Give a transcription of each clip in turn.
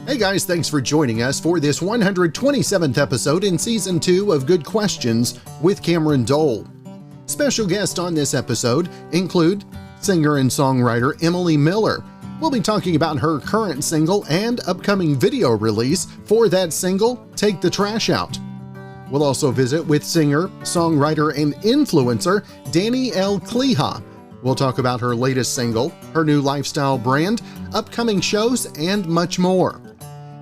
Hey guys, thanks for joining us for this 127th episode in Season 2 of Good Questions with Cameron Dole. Special guests on this episode include singer and songwriter Emily Miller. We'll be talking about her current single and upcoming video release for that single, Take the Trash Out. We'll also visit with singer, songwriter, and influencer Dani-elle Kleha. We'll talk about her latest single, her new lifestyle brand, upcoming shows, and much more.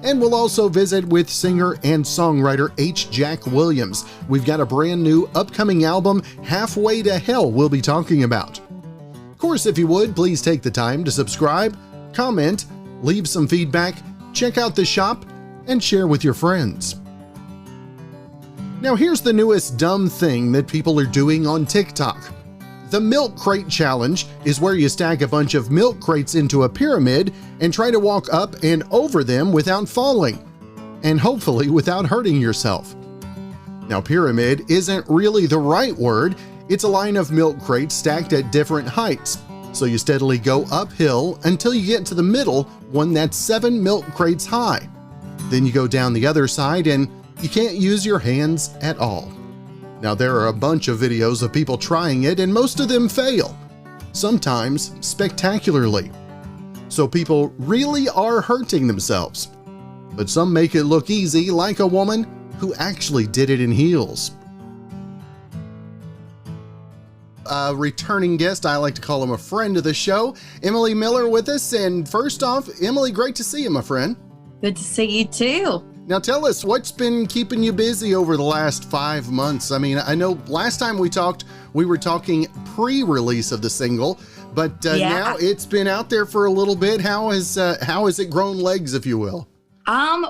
And we'll also visit with singer and songwriter H. Jack Williams. We've got a brand new upcoming album, Halfway to Hell, we'll be talking about. Of course, if you would, please take the time to subscribe, comment, leave some feedback, check out the shop, and share with your friends. Now here's the newest dumb thing that people are doing on TikTok. The milk crate challenge is where you stack a bunch of milk crates into a pyramid and try to walk up and over them without falling, and hopefully without hurting yourself. Now, pyramid isn't really the right word. It's a line of milk crates stacked at different heights. So you steadily go uphill until you get to the middle one that's 7 milk crates high. Then you go down the other side and you can't use your hands at all. Now, there are a bunch of videos of people trying it, and most of them fail, sometimes spectacularly. So people really are hurting themselves. But some make it look easy, like a woman who actually did it in heels. A returning guest, I like to call him a friend of the show, Emily Miller with us. And first off, Emily, great to see you, my friend. Good to see you too. Now tell us, what's been keeping you busy over the last 5 months? I mean, I know last time we talked, we were talking pre-release of the single, but now it's been out there for a little bit. How has it grown legs, if you will?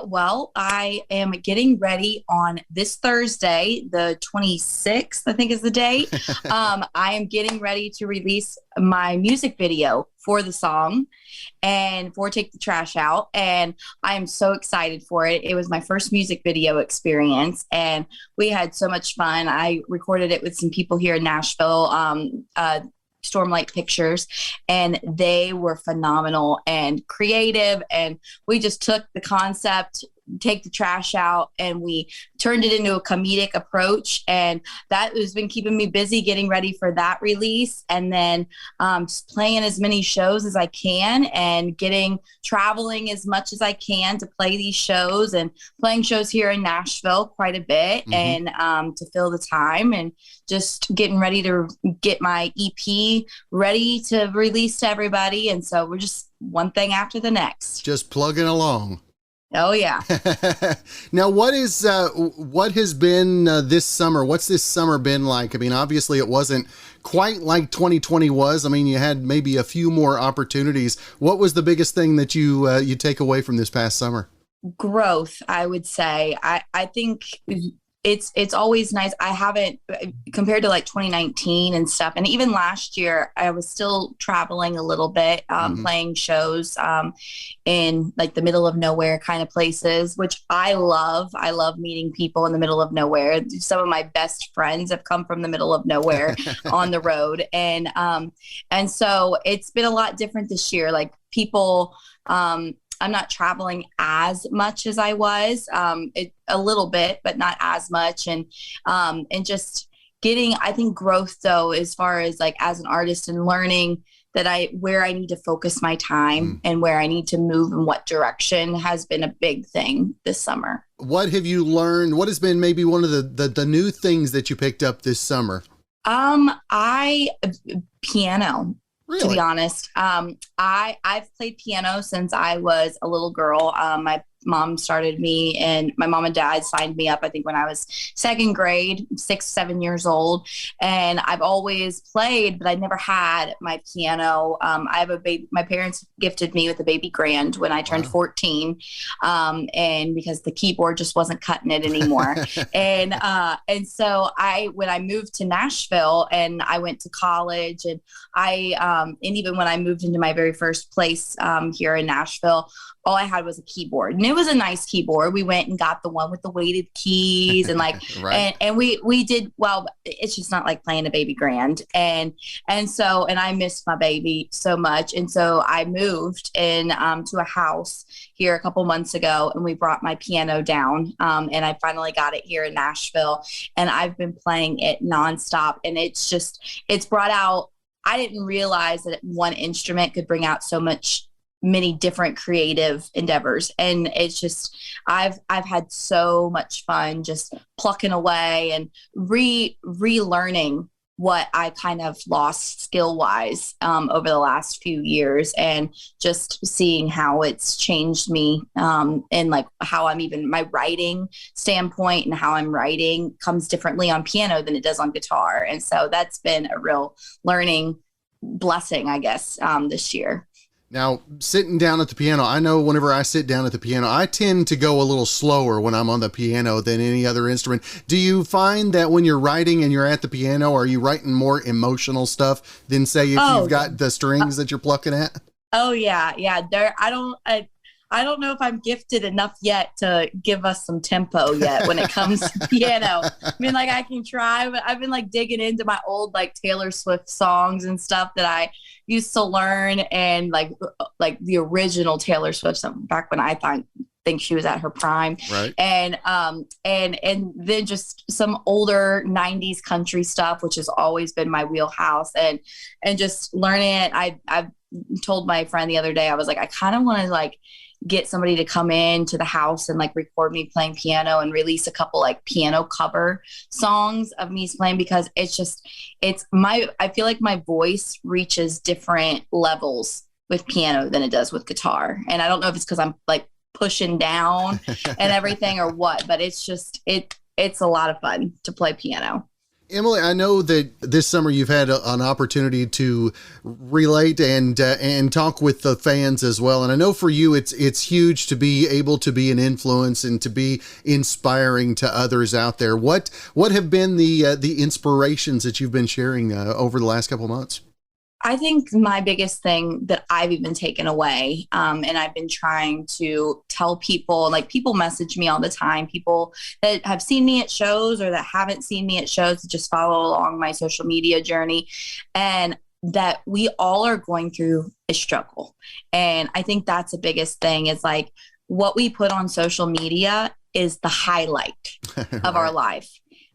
Well, I am getting ready on this Thursday, the 26th, I think is the date. I am getting ready to release my music video for the song and for Take the Trash Out. And I am so excited for it. It was my first music video experience and we had so much fun. I recorded it with some people here in Nashville, Stormlight Pictures, and they were phenomenal and creative. And we just took the concept, Take the Trash Out, and we turned it into a comedic approach. And that has been keeping me busy getting ready for that release. And then just playing as many shows as I can and traveling as much as I can to play these shows and playing shows here in Nashville quite a bit and to fill the time and just getting ready to get my EP ready to release to everybody. And so we're just one thing after the next. Just plugging along. Oh, yeah. Now, what has been this summer? What's this summer been like? I mean, obviously it wasn't quite like 2020 was. I mean, you had maybe a few more opportunities. What was the biggest thing that you take away from this past summer? Growth, I would say. I think it's always nice. I haven't, compared to like 2019 and stuff, and even last year, I was still traveling a little bit, playing shows in like the middle of nowhere kind of places, which I love. I love meeting people in the middle of nowhere. Some of my best friends have come from the middle of nowhere on the road. And so it's been a lot different this year. Like people, I'm not traveling as much as I was, a little bit, but not as much. And just getting, I think, growth though, as far as like as an artist and learning that where I need to focus my time and where I need to move in what direction has been a big thing this summer. What have you learned? What has been maybe one of the new things that you picked up this summer? Piano. Really? To be honest, I've played piano since I was a little girl. My mom started me, and my mom and dad signed me up, I think when I was second grade, 6, 7 years old. And I've always played, but I never had my piano. I have a baby. My parents gifted me with a baby grand when I turned 14. And because the keyboard just wasn't cutting it anymore. And so when I moved to Nashville and I went to college, and and even when I moved into my very first place here in Nashville, all I had was a keyboard. And it it was a nice keyboard. We went and got the one with the weighted keys and like, Right. and we did well. It's just not like playing a baby grand. And I missed my baby so much. And so I moved in to a house here a couple months ago, and we brought my piano down. And I finally got it here in Nashville, and I've been playing it nonstop. And it's brought out, I didn't realize that one instrument could bring out many different creative endeavors. And it's just, I've had so much fun just plucking away and relearning what I kind of lost skill wise over the last few years, and just seeing how it's changed me and like how I'm even my writing standpoint and how I'm writing comes differently on piano than it does on guitar. And so that's been a real learning blessing, I guess, this year. Now, sitting down at the piano, I know whenever I sit down at the piano, I tend to go a little slower when I'm on the piano than any other instrument. Do you find that when you're writing and you're at the piano, are you writing more emotional stuff than, say, if you've got the strings that you're plucking at? Oh, yeah. Yeah. I don't know if I'm gifted enough yet to give us some tempo yet when it comes to piano. I mean, like I can try, but I've been like digging into my old like Taylor Swift songs and stuff that I used to learn, and like the original Taylor Swift song back when I think she was at her prime. Right. And then just some older 90s country stuff, which has always been my wheelhouse, and just learning it. I've told my friend the other day, I was like, I kind of want to like get somebody to come in to the house and like record me playing piano and release a couple like piano cover songs of me playing, because I feel like my voice reaches different levels with piano than it does with guitar. And I don't know if it's because I'm like pushing down and everything or what, but it's just, it's a lot of fun to play piano. Emily, I know that this summer you've had an opportunity to relate and talk with the fans as well. And I know for you, it's huge to be able to be an influence and to be inspiring to others out there. What have been the inspirations that you've been sharing over the last couple of months? I think my biggest thing that I've even taken away, and I've been trying to tell people, like people message me all the time, people that have seen me at shows or that haven't seen me at shows, that just follow along my social media journey, and that we all are going through a struggle. And I think that's the biggest thing, is like what we put on social media is the highlight of our life.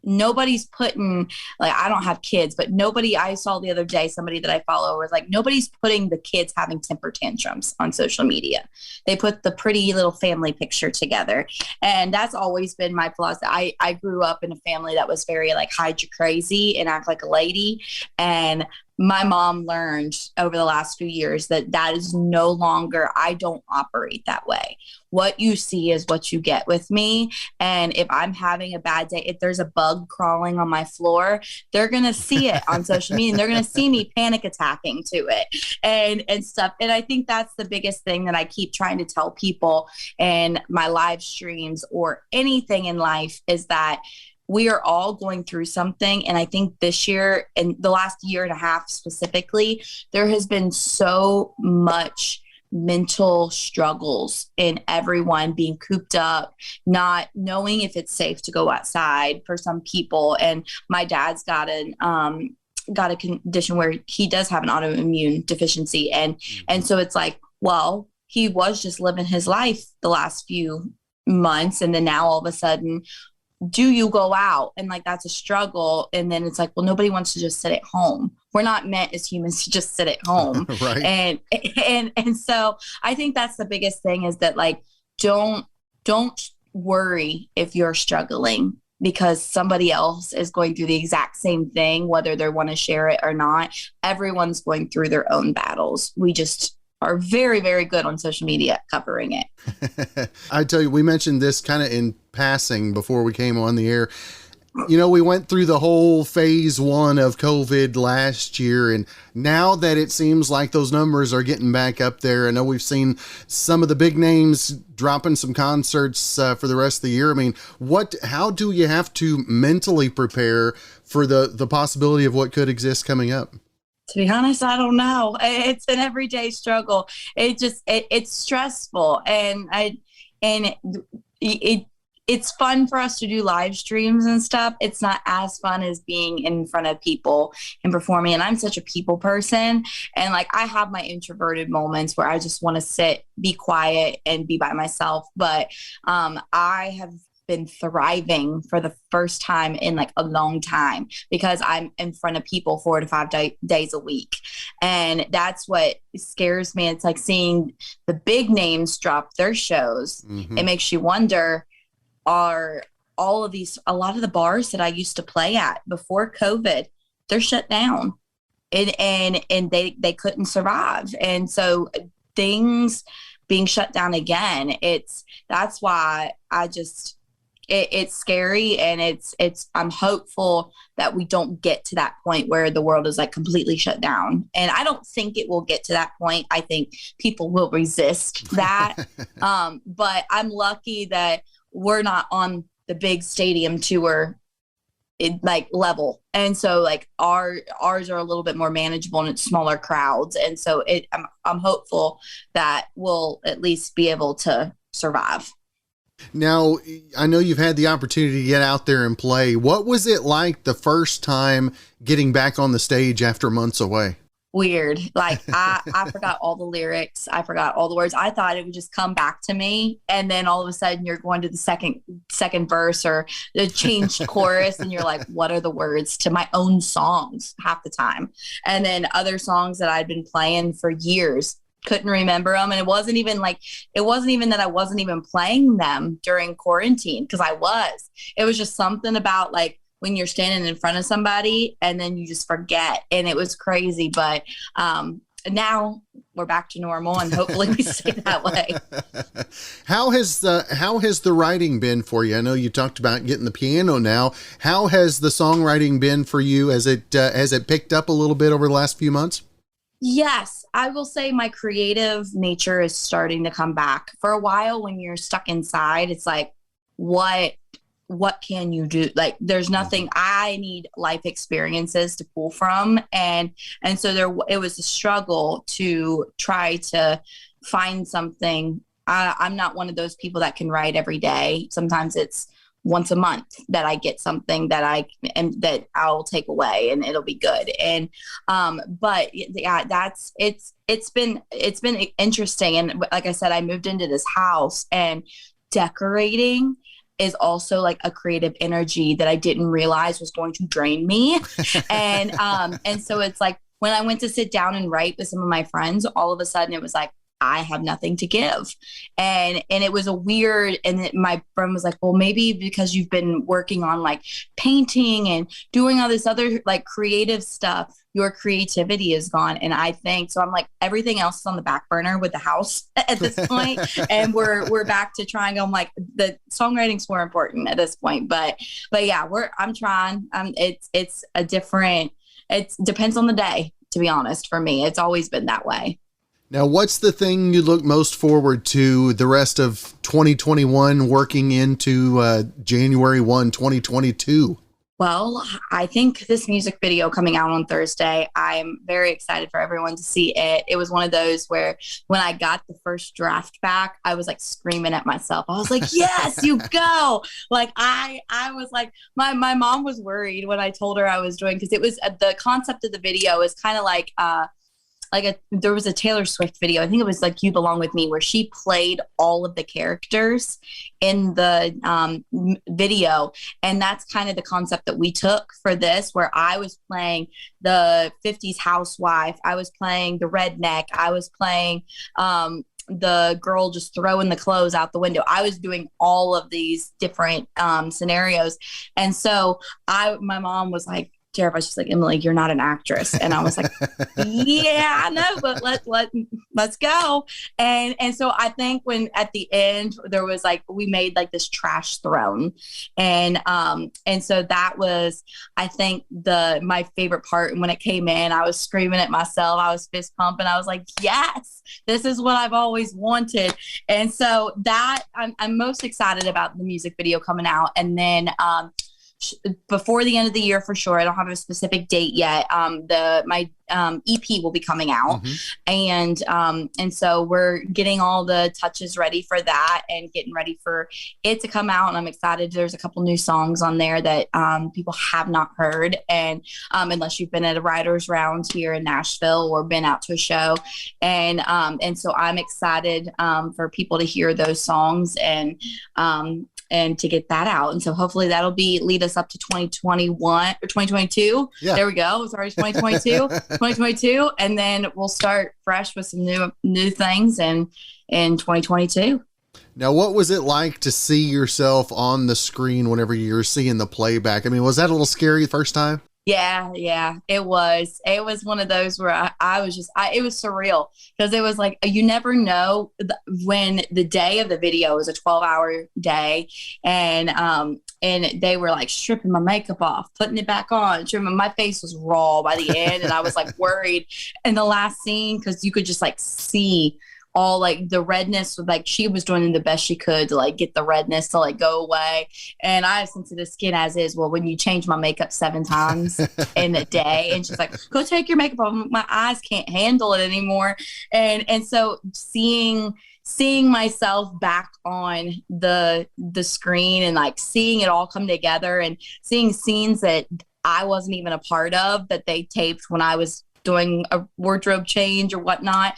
Nobody's putting, like, I don't have kids, but I saw the other day, somebody that I follow was like, nobody's putting the kids having temper tantrums on social media. They put the pretty little family picture together. And that's always been my philosophy. I grew up in a family that was very like, hide your crazy and act like a lady. And my mom learned over the last few years that is no longer, I don't operate that way. What you see is what you get with me. And if I'm having a bad day, if there's a bug crawling on my floor, they're going to see it on social media, and they're going to see me panic attacking to it and stuff. And I think that's the biggest thing that I keep trying to tell people in my live streams or anything in life, is that we are all going through something. And I think this year, and the last year and a half specifically, there has been so much mental struggles in everyone being cooped up, not knowing if it's safe to go outside for some people. And my dad's got a condition where he does have an autoimmune deficiency. And so it's like, well, he was just living his life the last few months. And then now all of a sudden, do you go out? And like, that's a struggle. And then it's like, well, nobody wants to just sit at home. We're not meant as humans to just sit at home. Right. And so I think that's the biggest thing, is that like, don't worry if you're struggling, because somebody else is going through the exact same thing, whether they want to share it or not. Everyone's going through their own battles. We just are very, very good on social media covering it. I tell you, we mentioned this kind of in passing before we came on the air. You know, we went through the whole phase 1 of COVID last year, and now that it seems like those numbers are getting back up there, I know we've seen some of the big names dropping some concerts for the rest of the year. I mean, how do you have to mentally prepare for the possibility of what could exist coming up? To be honest, I don't know. It's an everyday struggle. It's stressful. And and it's fun for us to do live streams and stuff. It's not as fun as being in front of people and performing. And I'm such a people person. And like, I have my introverted moments where I just want to sit, be quiet, and be by myself. But I have been thriving for the first time in like a long time because I'm in front of people 4 to 5 days a week. And that's what scares me. It's like seeing the big names drop their shows. It makes you wonder, are all of these, a lot of the bars that I used to play at before COVID, they're shut down, and they couldn't survive. And so things being shut down again, that's why it's scary. And I'm hopeful that we don't get to that point where the world is like completely shut down. And I don't think it will get to that point. I think people will resist that. But I'm lucky that we're not on the big stadium tour like level. And so like ours are a little bit more manageable and it's smaller crowds. And so I'm hopeful that we'll at least be able to survive. Now, I know you've had the opportunity to get out there and play. What was it like the first time getting back on the stage after months away? Weird. Like I forgot all the lyrics. I forgot all the words. I thought it would just come back to me. And then all of a sudden you're going to the second verse or the changed chorus. And you're like, what are the words to my own songs half the time? And then other songs that I'd been playing for years, couldn't remember them. And it wasn't even that I wasn't even playing them during quarantine, because it was just something about like when you're standing in front of somebody and then you just forget. And it was crazy. But now we're back to normal and hopefully we stay that way. How has the writing been for you? I know you talked about getting the piano now. How has the songwriting been for you? Has it picked up a little bit over the last few months? Yes, I will say my creative nature is starting to come back. For a while, when you're stuck inside, it's like, what can you do? Like, there's nothing. I need life experiences to pull from. And so it was a struggle to try to find something. I'm not one of those people that can write every day. Sometimes it's once a month that I get something that I'll take away and it'll be good. And, but yeah, it's been interesting. And like I said, I moved into this house, and decorating is also like a creative energy that I didn't realize was going to drain me. And so it's like when I went to sit down and write with some of my friends, all of a sudden it was like, I have nothing to give. And it was a weird, and my friend was like, well, maybe because you've been working on like painting and doing all this other like creative stuff, your creativity is gone. And I think, so I'm like, everything else is on the back burner with the house at this point. And we're back to trying. I'm like, the songwriting's more important at this point, but yeah, I'm trying. It depends on the day, to be honest. For me, it's always been that way. Now, what's the thing you look most forward to the rest of 2021 working into January 1, 2022? Well, I think this music video coming out on Thursday, I'm very excited for everyone to see it. It was one of those where when I got the first draft back, I was like screaming at myself. I was like, yes, you go. Like I was like, my mom was worried when I told her I was doing, because it was the concept of the video is kind of like, there was a Taylor Swift video. I think it was like You Belong With Me, where she played all of the characters in the video. And that's kind of the concept that we took for this, where I was playing the 50s housewife. I was playing the redneck. I was playing the girl just throwing the clothes out the window. I was doing all of these different scenarios. And so my mom was like, terrified. She's like, Emily, you're not an actress. And I was like, yeah, I know, but let's go. And so I think when at the end there was like, we made like this trash throne. And so that was, I think my favorite part. And when it came in, I was screaming at myself. I was fist pumping. I was like, yes, this is what I've always wanted. And so that I'm most excited about the music video coming out. And then, before the end of the year for sure. I don't have a specific date yet. My EP will be coming out, and so we're getting all the touches ready for that and getting ready for it to come out. And I'm excited. There's a couple new songs on there that people have not heard, and unless you've been at a writer's round here in Nashville or been out to a show, and so I'm excited for people to hear those songs and to get that out. And so hopefully that'll lead us up to 2021 or 2022. Yeah. There we go. It's already 2022. And then we'll start fresh with some new things in 2022. Now, what was it like to see yourself on the screen whenever you're seeing the playback? I mean, was that a little scary the first time? Yeah, it was. It was one of those where I was just, it was surreal, because it was like, you never know when the day of the video was a 12-hour day. And they were like stripping my makeup off, putting it back on, my face was raw by the end. And I was like worried in the last scene, because you could just like see all like the redness, like she was doing the best she could to like get the redness to like go away. And I have sensitive skin as is. Well, when you change my makeup 7 times in a day, and she's like, go take your makeup off, my eyes can't handle it anymore. And so seeing myself back on the screen and like seeing it all come together, and seeing scenes that I wasn't even a part of that they taped when I was doing a wardrobe change or whatnot.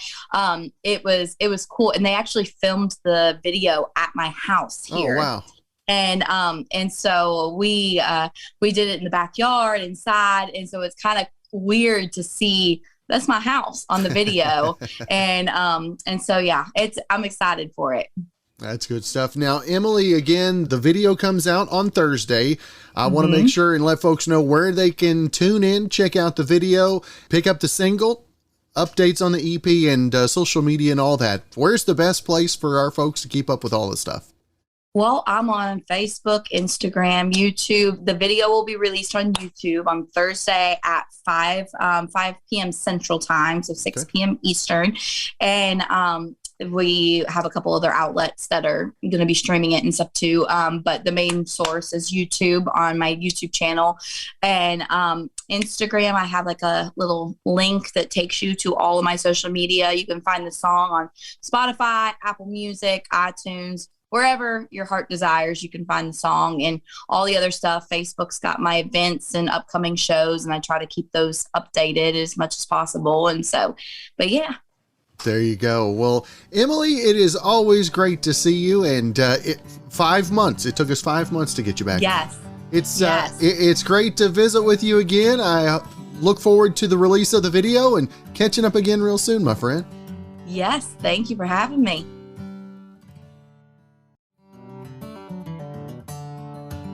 It was cool. And they actually filmed the video at my house here. Oh, wow. And so we did it in the backyard inside. And so it's kind of weird to see that's my house on the video. and so, yeah, I'm excited for it. That's good stuff. Now, Emily, again, the video comes out on Thursday. I want to make sure and let folks know where they can tune in, check out the video, pick up the single, updates on the EP, and social media and all that. Where's the best place for our folks to keep up with all this stuff? Well, I'm on Facebook, Instagram, YouTube. The video will be released on YouTube on Thursday at 5 p.m. Central Time, so 6 p.m. Eastern. And we have a couple other outlets that are going to be streaming it and stuff too. But the main source is YouTube on my YouTube channel. And Instagram, I have like a little link that takes you to all of my social media. You can find the song on Spotify, Apple Music, iTunes, wherever your heart desires. You can find the song and all the other stuff. Facebook's got my events and upcoming shows, and I try to keep those updated as much as possible. And so, but yeah. There you go. Well, Emily, it is always great to see you. And 5 months. It took us 5 months to get you back. Yes. It's great to visit with you again. I look forward to the release of the video and catching up again real soon, my friend. Yes. Thank you for having me.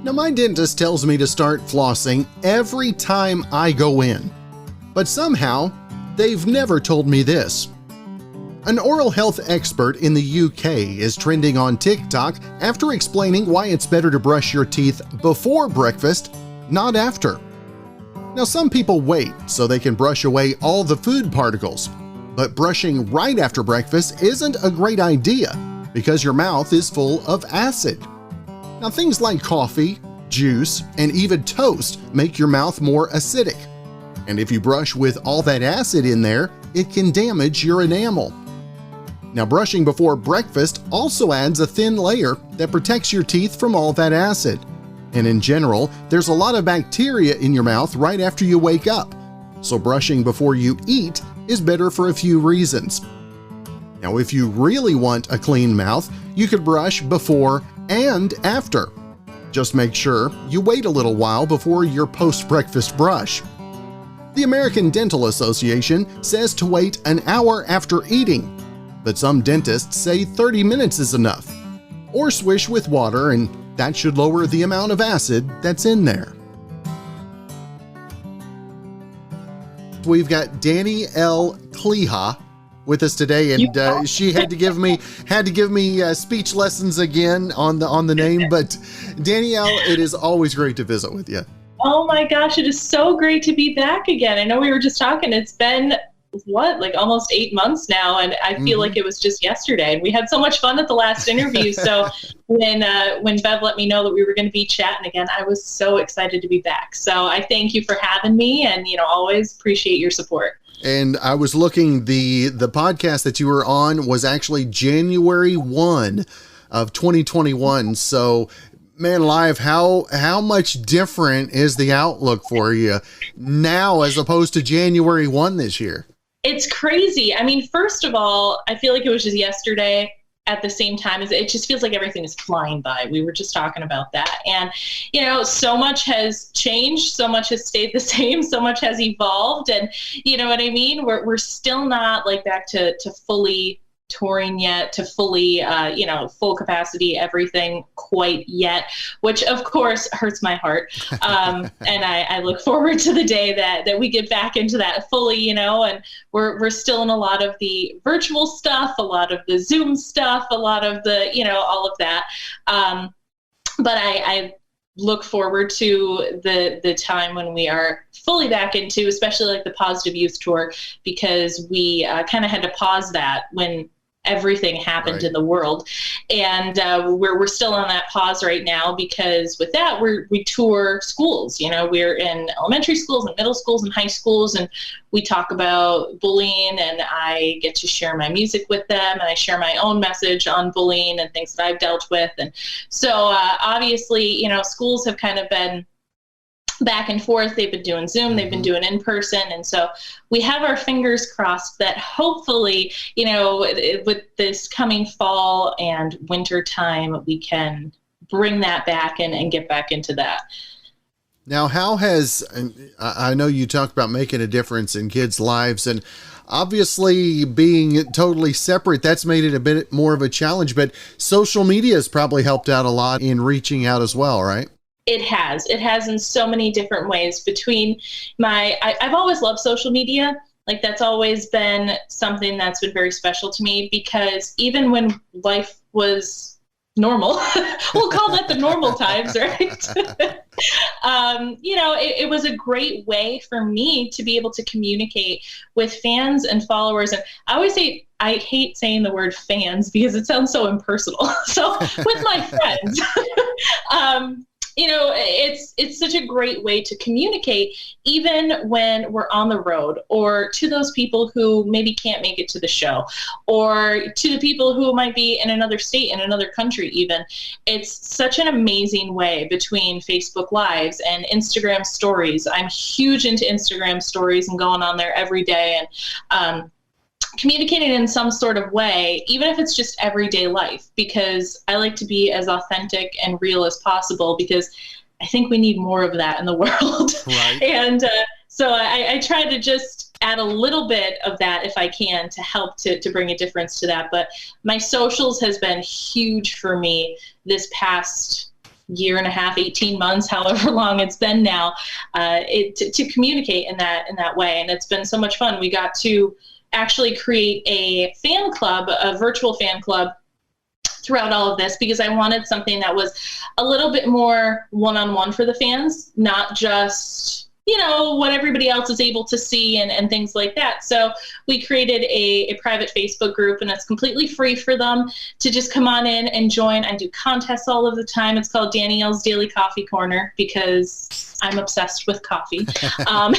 Now, my dentist tells me to start flossing every time I go in, but somehow they've never told me this. An oral health expert in the UK is trending on TikTok after explaining why it's better to brush your teeth before breakfast, not after. Now, some people wait so they can brush away all the food particles, but brushing right after breakfast isn't a great idea because your mouth is full of acid. Now, things like coffee, juice, and even toast make your mouth more acidic. And if you brush with all that acid in there, it can damage your enamel. Now, brushing before breakfast also adds a thin layer that protects your teeth from all that acid. And in general, there's a lot of bacteria in your mouth right after you wake up. So brushing before you eat is better for a few reasons. Now, if you really want a clean mouth, you could brush before and after. Just make sure you wait a little while before your post-breakfast brush. The American Dental Association says to wait an hour after eating, but some dentists say 30 minutes is enough. Or swish with water, and that should lower the amount of acid that's in there. We've got Dani-elle Kleha with us today, and she had to give me speech lessons again on the name. But Dani-elle, it is always great to visit with you. Oh my gosh, it is so great to be back again. I know we were just talking. It's been like almost 8 months now. And I feel like it was just yesterday. And we had so much fun at the last interview. So when Bev let me know that we were going to be chatting again, I was so excited to be back. So I thank you for having me, and, always appreciate your support. And I was looking, the podcast that you were on was actually January 1 of 2021. So, man, live, how much different is the outlook for you now as opposed to January 1 this year? It's crazy. I mean, first of all, I feel like it was just yesterday. At the same time, as it just feels like everything is flying by. We were just talking about that. And, so much has changed, so much has stayed the same, so much has evolved. And you know what I mean? We're still not like back to fully touring yet, to fully, full capacity, everything quite yet, which of course hurts my heart. And I look forward to the day that we get back into that fully, and we're still in a lot of the virtual stuff, a lot of the Zoom stuff, a lot of the, all of that. But I look forward to the time when we are fully back into, especially like the Positive Youth Tour, because we kind of had to pause that when everything happened in the world. And we're still on that pause right now, because with that, we tour schools. We're in elementary schools and middle schools and high schools, and we talk about bullying, and I get to share my music with them, and I share my own message on bullying and things that I've dealt with. And so obviously, schools have kind of been back and forth. They've been doing Zoom, they've been doing in person. And so we have our fingers crossed that hopefully, with this coming fall and winter time, we can bring that back and get back into that. Now, how has, I know you talked about making a difference in kids' lives, and obviously being totally separate, that's made it a bit more of a challenge, but social media has probably helped out a lot in reaching out as well, right? It has in so many different ways. Between I've always loved social media. Like, that's always been something that's been very special to me, because even when life was normal, we'll call that the normal times, right? It was a great way for me to be able to communicate with fans and followers. And I always say, I hate saying the word fans because it sounds so impersonal. So with my friends, it's such a great way to communicate, even when we're on the road, or to those people who maybe can't make it to the show, or to the people who might be in another state, in another country even. It's such an amazing way between Facebook Lives and Instagram stories. I'm huge into Instagram stories and going on there every day and communicating in some sort of way, even if it's just everyday life, because I like to be as authentic and real as possible, because I think we need more of that in the world. Right. And so I try to just add a little bit of that if I can, to help to bring a difference to that. But my socials has been huge for me this past year and a half, 18 months, however long it's been now, to communicate in that way. And it's been so much fun. We got to actually create a fan club, a virtual fan club, throughout all of this, because I wanted something that was a little bit more one-on-one for the fans, not just, what everybody else is able to see and things like that. So we created a private Facebook group, and it's completely free for them to just come on in and join. I do contests all of the time. It's called Dani-elle's Daily Coffee Corner, because I'm obsessed with coffee. And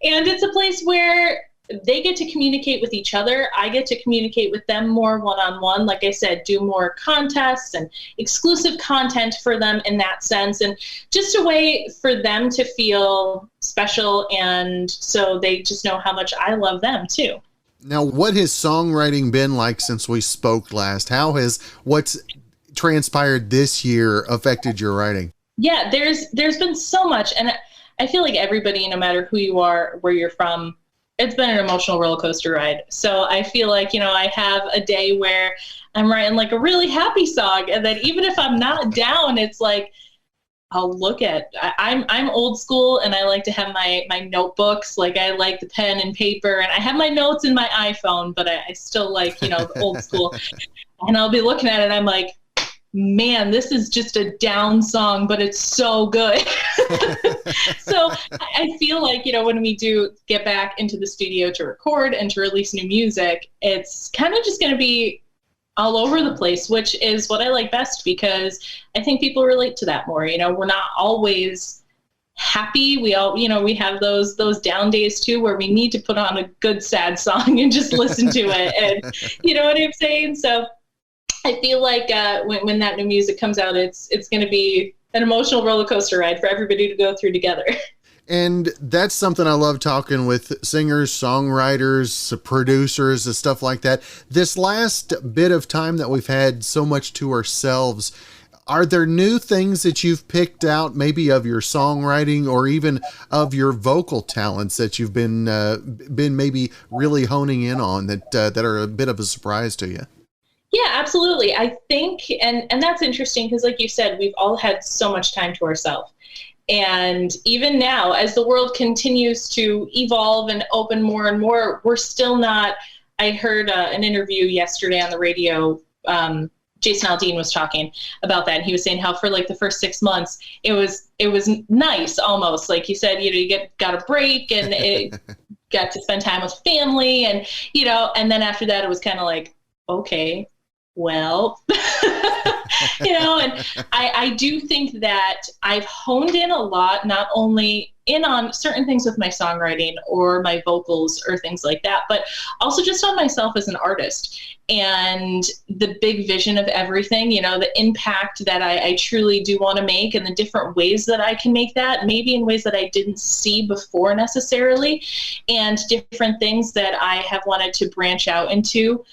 it's a place where they get to communicate with each other. I get to communicate with them more one-on-one. Like I said, do more contests and exclusive content for them in that sense. And just a way for them to feel special. And so they just know how much I love them too. Now, what has songwriting been like since we spoke last? How has what's transpired this year affected your writing? Yeah, there's been so much. And I feel like everybody, no matter who you are, where you're from, it's been an emotional roller coaster ride. So I feel like, I have a day where I'm writing like a really happy song. And then even if I'm not down, it's like, I'll look at, I'm old school, and I like to have my notebooks. Like, I like the pen and paper, and I have my notes in my iPhone, but I still like, the old school. And I'll be looking at it and I'm like, man, this is just a down song, but it's so good. So I feel like, when we do get back into the studio to record and to release new music, it's kind of just going to be all over the place, which is what I like best, because I think people relate to that more. We're not always happy. We all, we have those down days too, where we need to put on a good sad song and just listen to it. And you know what I'm saying? So I feel like when that new music comes out, it's going to be an emotional roller coaster ride for everybody to go through together. And that's something I love talking with singers, songwriters, producers, and stuff like that. This last bit of time that we've had so much to ourselves, are there new things that you've picked out, maybe of your songwriting or even of your vocal talents that you've been maybe really honing in on that are a bit of a surprise to you? Yeah, absolutely. I think, and that's interesting because, like you said, we've all had so much time to ourselves. And even now, as the world continues to evolve and open more and more, we're still not. I heard an interview yesterday on the radio. Jason Aldean was talking about that, and he was saying how for like the first 6 months, it was nice, almost like he said, you got a break and it got to spend time with family, and and then after that, it was kind of like, okay, well, and I do think that I've honed in a lot, not only in on certain things with my songwriting or my vocals or things like that, but also just on myself as an artist and the big vision of everything, the impact that I truly do want to make and the different ways that I can make that, maybe in ways that I didn't see before necessarily, and different things that I have wanted to branch out into.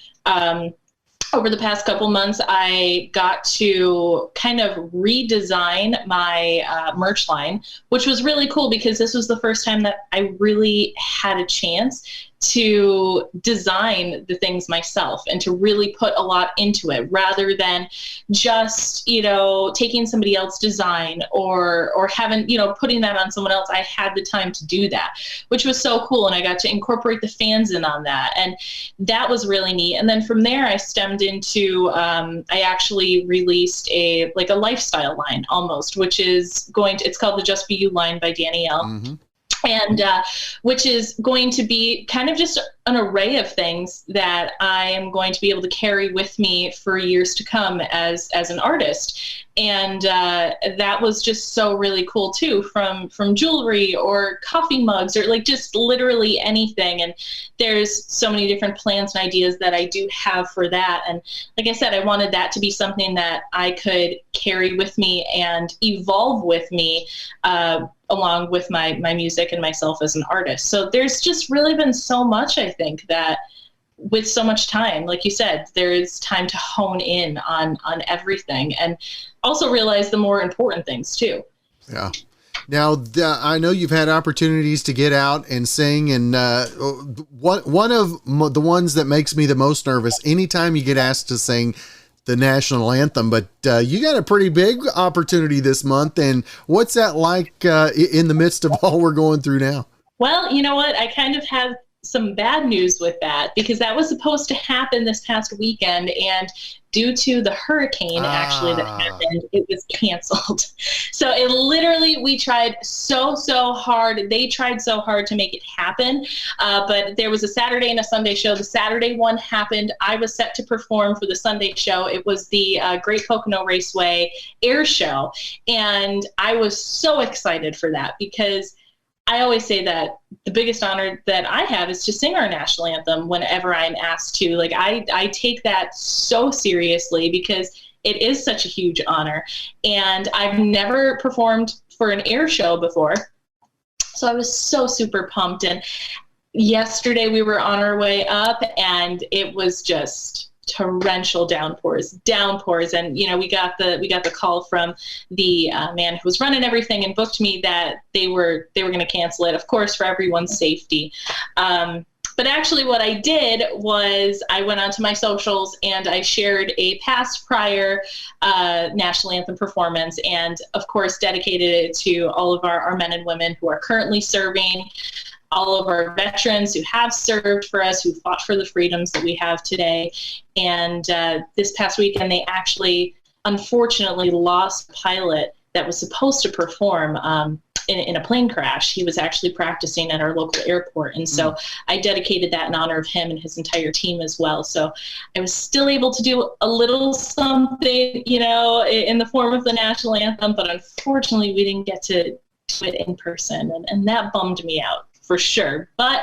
Over the past couple months, I got to kind of redesign my merch line, which was really cool because this was the first time that I really had a chance to design the things myself and to really put a lot into it rather than just, taking somebody else's design or having, putting that on someone else. I had the time to do that, which was so cool. And I got to incorporate the fans in on that. And that was really neat. And then from there, I stemmed into, I actually released a lifestyle line almost, which is it's called the Just Be You line by Dani-elle. Mm-hmm. And which is going to be kind of just an array of things that I am going to be able to carry with me for years to come as an artist. And that was just so really cool too, from jewelry or coffee mugs or like just literally anything. And there's so many different plans and ideas that I do have for that. And like I said, I wanted that to be something that I could carry with me and evolve with me along with my music and myself as an artist. So there's just really been so much, I think, that with so much time, like you said, there is time to hone in on everything and also realize the more important things too. Yeah. Now, I know you've had opportunities to get out and sing, and one of the ones that makes me the most nervous anytime you get asked to sing the national anthem, but you got a pretty big opportunity this month. And what's that like in the midst of all we're going through now? Well, you know what? I kind of have some bad news with that because that was supposed to happen this past weekend, and due to the hurricane actually that happened, it was canceled. So it literally, we tried so hard. They tried so hard to make it happen. But there was a Saturday and a Sunday show. The Saturday one happened. I was set to perform for the Sunday show. It was the Great Pocono Raceway Air Show. And I was so excited for that because I always say that the biggest honor that I have is to sing our national anthem whenever I'm asked to. Like, I take that so seriously because it is such a huge honor. And I've never performed for an air show before. So I was so super pumped. And yesterday we were on our way up and it was just torrential downpours, and we got the call from the man who was running everything and booked me that they were going to cancel it, of course, for everyone's safety. But actually what I did was I went onto my socials and I shared a prior national anthem performance, and of course dedicated it to all of our men and women who are currently serving, all of our veterans who have served for us, who fought for the freedoms that we have today. And this past weekend, they actually unfortunately lost a pilot that was supposed to perform in a plane crash. He was actually practicing at our local airport. And so I dedicated that in honor of him and his entire team as well. So I was still able to do a little something, you know, in the form of the national anthem, but unfortunately we didn't get to do it in person. And that bummed me out for sure. But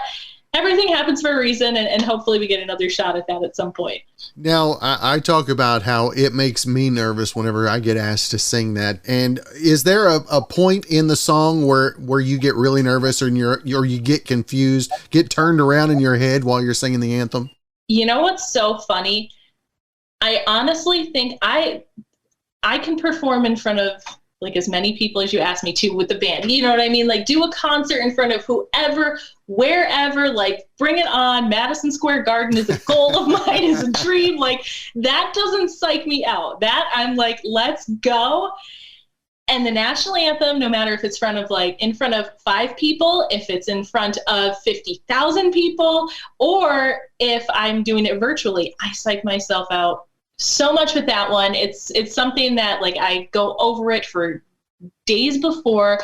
everything happens for a reason, and hopefully we get another shot at that at some point. Now, I talk about how it makes me nervous whenever I get asked to sing that. And is there a point in the song where you get really nervous, or you get confused, get turned around in your head while you're singing the anthem? You know what's so funny? I honestly think I can perform in front of like as many people as you ask me to with the band. You know what I mean? Like do a concert in front of whoever, wherever, like bring it on. Madison Square Garden is a goal of mine, is a dream. Like that doesn't psych me out. That I'm like, let's go. And the national anthem, no matter if it's in front of 5 people, if it's in front of 50,000 people, or if I'm doing it virtually, I psych myself out so much with that one. It's something that like I go over it for days before.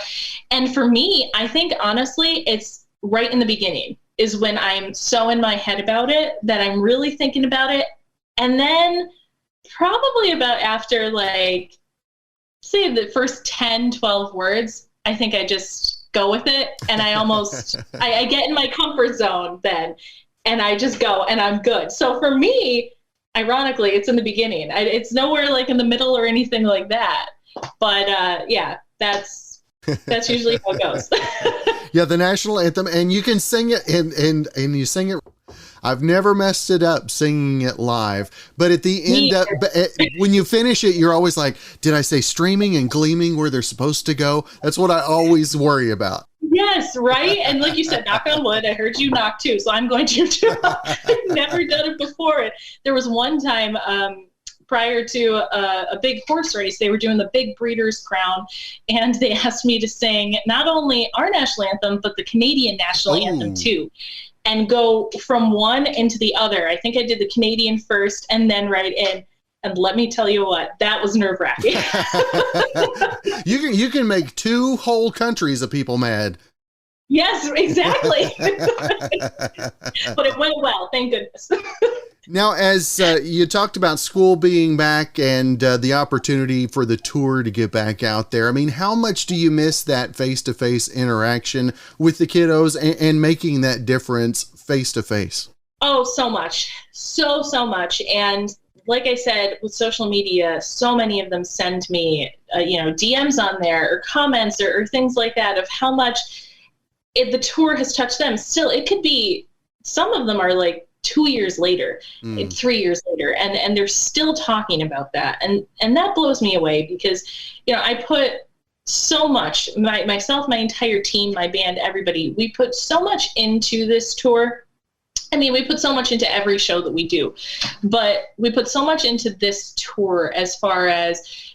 And for me, I think honestly, it's right in the beginning is when I'm so in my head about it that I'm really thinking about it. And then probably about after like, say the first 10, 12 words, I think I just go with it. And I almost, I get in my comfort zone then, and I just go and I'm good. So for me, ironically, it's in the beginning. It's nowhere like in the middle or anything like that. But yeah, that's usually how it goes. Yeah, the national anthem, and you can sing it and you sing it. I've never messed it up singing it live, but at the end, when you finish it, you're always like, did I say streaming and gleaming where they're supposed to go? That's what I always worry about. Yes, right? And like you said, knock on wood, I heard you knock too, so I'm going to too. I've never done it before. There was one time prior to a big horse race, they were doing the big Breeders' Crown, and they asked me to sing not only our national anthem, but the Canadian national anthem too, and go from one into the other. I think I did the Canadian first and then right in. And let me tell you what, that was nerve-wracking. You can make 2 whole countries of people mad. Yes, exactly. But it went well, thank goodness. Now, as you talked about school being back and the opportunity for the tour to get back out there, I mean, how much do you miss that face-to-face interaction with the kiddos and making that difference face-to-face? Oh, so much. So much. And like I said, with social media, so many of them send me, DMs on there or comments or things like that of how much the tour has touched them. Still, it could be, some of them are like 2 years later, 3 years later, and they're still talking about that. And that blows me away because, I put so much, myself, my entire team, my band, everybody, we put so much into this tour. I mean, we put so much into every show that we do, but we put so much into this tour as far as,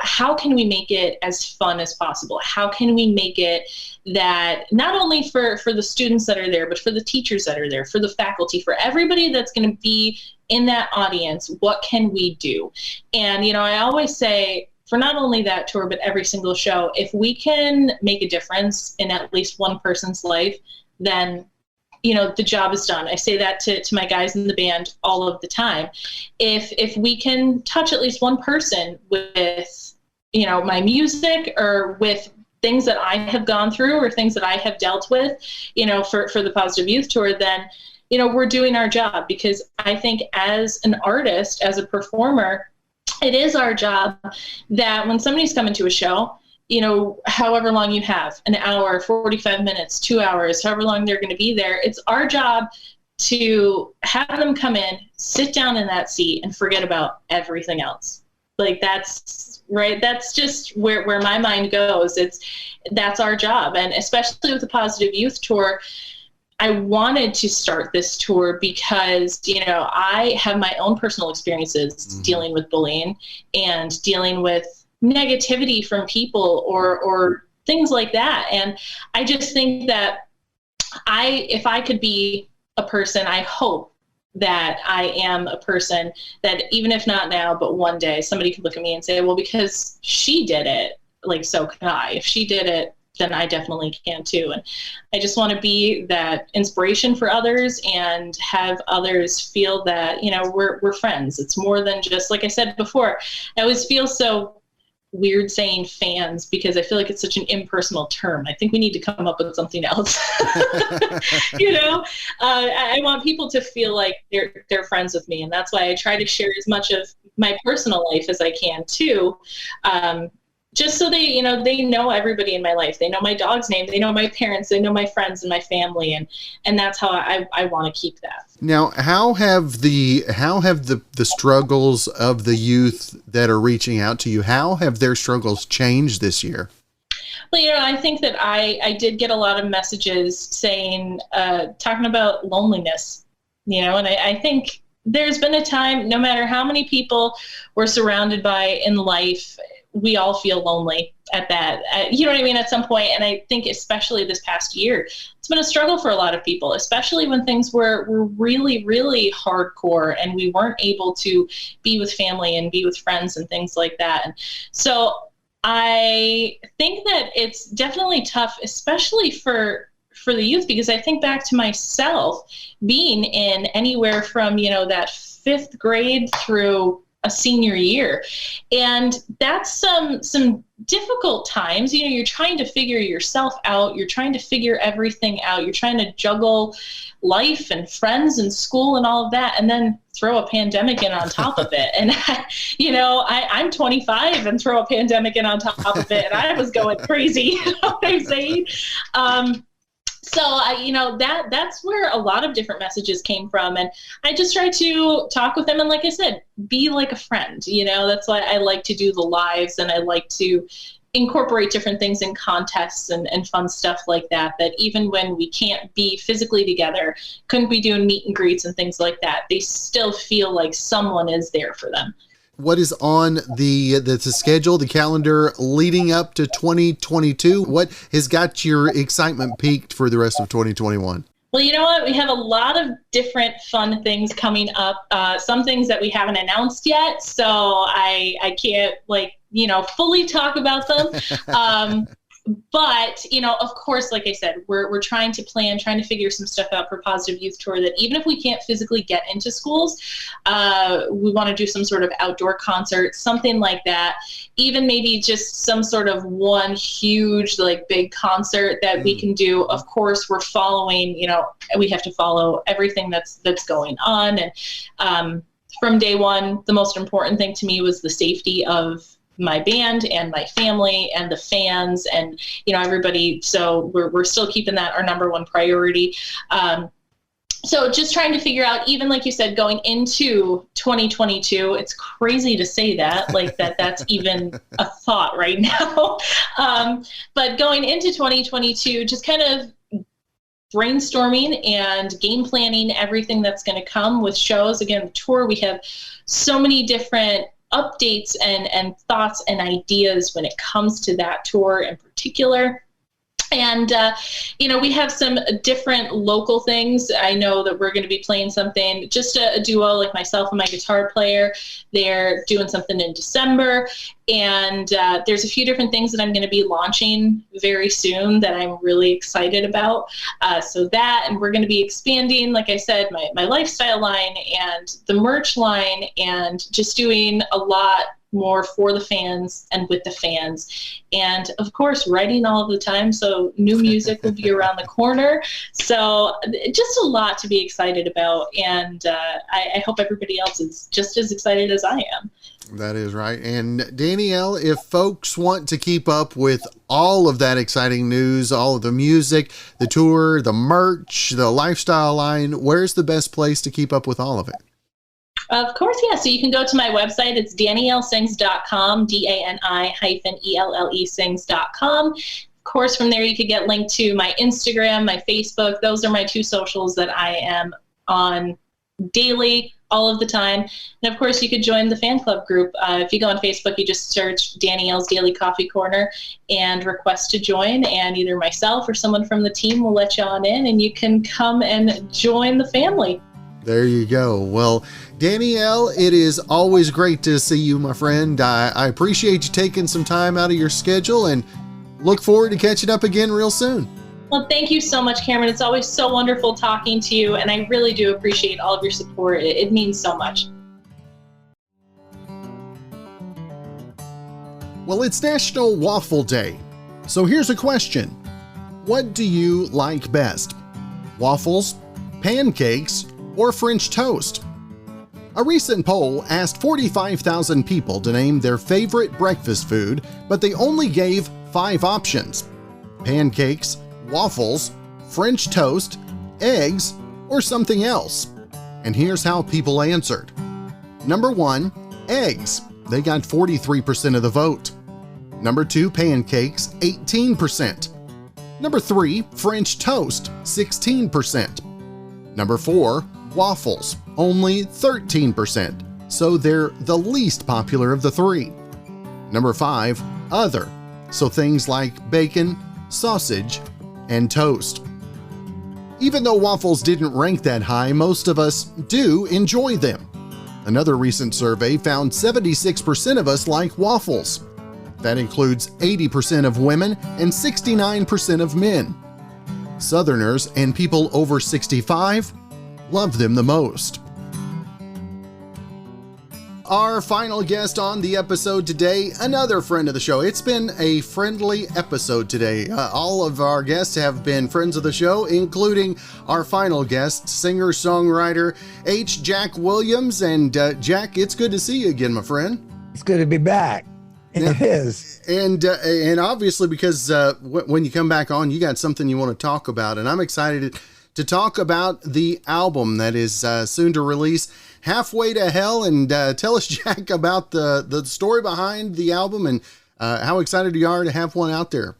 how can we make it as fun as possible? How can we make it that not only for the students that are there, but for the teachers that are there, for the faculty, for everybody that's going to be in that audience, what can we do? And, I always say, for not only that tour, but every single show, if we can make a difference in at least one person's life, then the job is done. I say that to my guys in the band all of the time. If we can touch at least one person with, my music or with things that I have gone through or things that I have dealt with, for the Positive Youth Tour, then, we're doing our job. Because I think as an artist, as a performer, it is our job that when somebody's coming to a show, however long you have, an hour, 45 minutes, 2 hours, however long they're going to be there, it's our job to have them come in, sit down in that seat and forget about everything else. Like that's right. That's just where my mind goes. That's our job. And especially with the Positive Youth Tour, I wanted to start this tour because, I have my own personal experiences dealing with bullying and dealing with negativity from people or things like that. And I just think that if I could be a person, I hope that I am a person that, even if not now, but one day somebody could look at me and say, well, because she did it, like, so can I. If she did it, then I definitely can too. And I just want to be that inspiration for others and have others feel that, you know, we're friends. It's more than just, like I said before, I always feel so weird saying fans because I feel like it's such an impersonal term. I think we need to come up with something else. You know, I want people to feel like they're friends with me, and that's why I try to share as much of my personal life as I can too. Just so they know everybody in my life. They know my dog's name. They know my parents. They know my friends and my family, and that's how I want to keep that. Now, how have the struggles of the youth that are reaching out to you, how have their struggles changed this year? Well, you know, I think that I did get a lot of messages saying, talking about loneliness, you know, and I think there's been a time, no matter how many people we're surrounded by in life, we all feel lonely at that, you know what I mean, at some point. And I think especially this past year, it's been a struggle for a lot of people, especially when things were really, really hardcore and we weren't able to be with family and be with friends and things like that. And so I think that it's definitely tough, especially for the youth, because I think back to myself being in anywhere from, you know, that 5th grade through a senior year. And that's some difficult times. You know, you're trying to figure yourself out. You're trying to figure everything out. You're trying to juggle life and friends and school and all of that, and then throw a pandemic in on top of it. And, I'm 25 and throw a pandemic in on top of it. And I was going crazy. You know what I'm saying? So that's where a lot of different messages came from. And I just try to talk with them. And like I said, be like a friend, you know, that's why I like to do the lives, and I like to incorporate different things in contests and fun stuff like that even when we can't be physically together, couldn't be doing meet and greets and things like that, they still feel like someone is there for them. What is on the schedule, the calendar leading up to 2022? What has got your excitement peaked for the rest of 2021? Well, you know what? We have a lot of different fun things coming up. Some things that we haven't announced yet, so I can't fully talk about them. But, you know, of course, like I said, we're trying to figure some stuff out for Positive Youth Tour, that even if we can't physically get into schools, we want to do some sort of outdoor concert, something like that. Even maybe just some sort of one huge, big concert that we can do. Of course, we're following, we have to follow everything that's going on. And from day one, the most important thing to me was the safety of my band and my family and the fans and, everybody. So we're still keeping that our number one priority. So just trying to figure out, even like you said, going into 2022, it's crazy to say that, that's even a thought right now. But going into 2022, just kind of brainstorming and game planning everything that's going to come with shows. Again, the tour, we have so many different updates and thoughts and ideas when it comes to that tour in particular. And, we have some different local things. I know that we're going to be playing something, just a duo, like myself and my guitar player. They're doing something in December. And there's a few different things that I'm going to be launching very soon that I'm really excited about. So that, and we're going to be expanding, like I said, my lifestyle line and the merch line, and just doing a lot more for the fans and with the fans. And of course, writing all the time. So new music will be around the corner. So just a lot to be excited about. And I hope everybody else is just as excited as I am. That is right. And Dani-elle, if folks want to keep up with all of that exciting news, all of the music, the tour, the merch, the lifestyle line, where's the best place to keep up with all of it? Of course, yeah. So you can go to my website. It's daniellesings.com, DANI-ELLE sings.com. Of course, from there you could get linked to my Instagram, my Facebook. Those are my two socials that I am on daily, all of the time. And of course, you could join the fan club group. If you go on Facebook, you just search Dani-elle's Daily Coffee Corner and request to join, and either myself or someone from the team will let you on in, and you can come and join the family. There you go. Well, Dani-elle, it is always great to see you, my friend. I appreciate you taking some time out of your schedule and look forward to catching up again real soon. Well, thank you so much, Cameron. It's always so wonderful talking to you, and I really do appreciate all of your support. It means so much. Well, it's National Waffle Day. So here's a question. What do you like best? Waffles, pancakes, or French toast? A recent poll asked 45,000 people to name their favorite breakfast food, but they only gave 5 options: pancakes, waffles, French toast, eggs, or something else. And here's how people answered. Number 1, eggs. They got 43% of the vote. Number 2, pancakes, 18%. Number 3, French toast, 16%. Number 4, waffles, only 13%, so they're the least popular of the 3. Number 5, other, so things like bacon, sausage, and toast. Even though waffles didn't rank that high, most of us do enjoy them. Another recent survey found 76% of us like waffles. That includes 80% of women and 69% of men. Southerners and people over 65 love them the most. Our final guest on the episode today, another friend of the show. It's been a friendly episode today. All of our guests have been friends of the show, including our final guest, singer-songwriter H. Jack Williams. And Jack, it's good to see you again, my friend. It's good to be back. It is. And obviously, because when you come back on, you got something you want to talk about. And I'm excited to talk about the album that is soon to release, Halfway to Hell. And tell us, Jack, about the story behind the album and how excited you are to have one out there.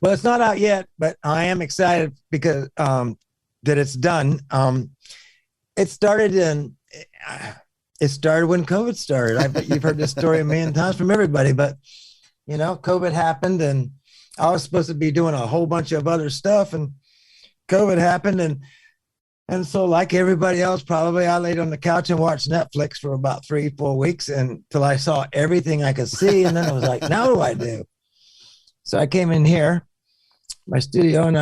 Well, it's not out yet, but I am excited because that it's done. It started when COVID started. You've heard this story a million times from everybody, but you know, COVID happened and I was supposed to be doing a whole bunch of other stuff and COVID happened. And so like everybody else, probably I laid on the couch and watched Netflix for about 3-4 weeks until I saw everything I could see. And then I was like, now what do I do? So I came in here, my studio, and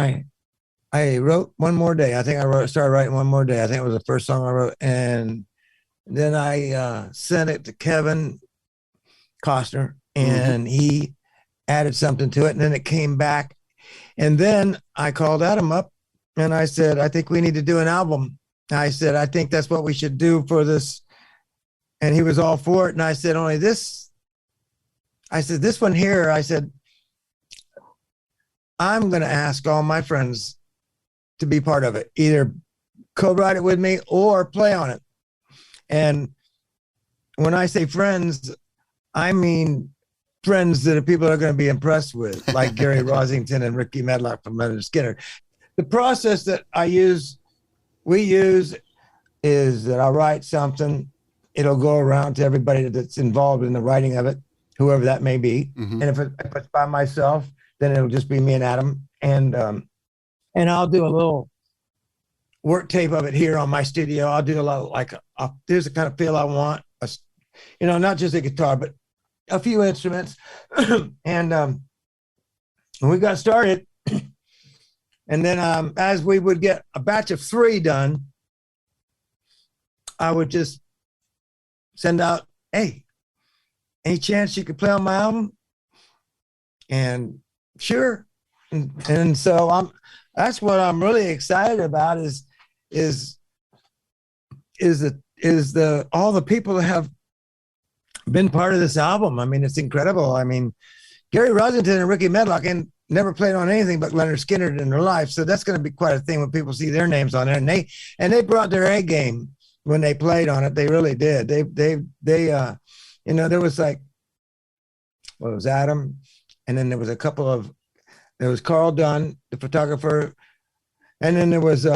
I wrote One More Day. I think started writing One More Day. I think it was the first song I wrote. And then I sent it to Kevin Costner, and he added something to it, and then it came back. And then I called Adam up, and I said, I think we need to do an album. I said, I think that's what we should do for this. And he was all for it. And I said, only this. I said, this one here, I said, I'm going to ask all my friends to be part of it, either co-write it with me or play on it. And when I say friends, I mean friends that are people that are going to be impressed with, like Gary Rosington and Ricky Medlock from Leonard Skinner. The process that we use is that I write something, it'll go around to everybody that's involved in the writing of it, whoever that may be. And if it's by myself, then it'll just be me and Adam. And I'll do a little work tape of it here on my studio. I'll do a lot of there's the kind of feel I want, not just a guitar, but a few instruments. And when we got started, and then as we would get a batch of 3 done, I would just send out, hey, any chance you could play on my album? And sure. And so that's what I'm really excited about is all the people that have been part of this album. I mean, it's incredible. I mean, Gary Rosington and Ricky Medlock never played on anything but Leonard Skinner in their life. So that's going to be quite a thing when people see their names on there. And they brought their A game when they played on it. They really did. There was like, well, it was Adam. And then there was there was Carl Dunn, the photographer. And then there was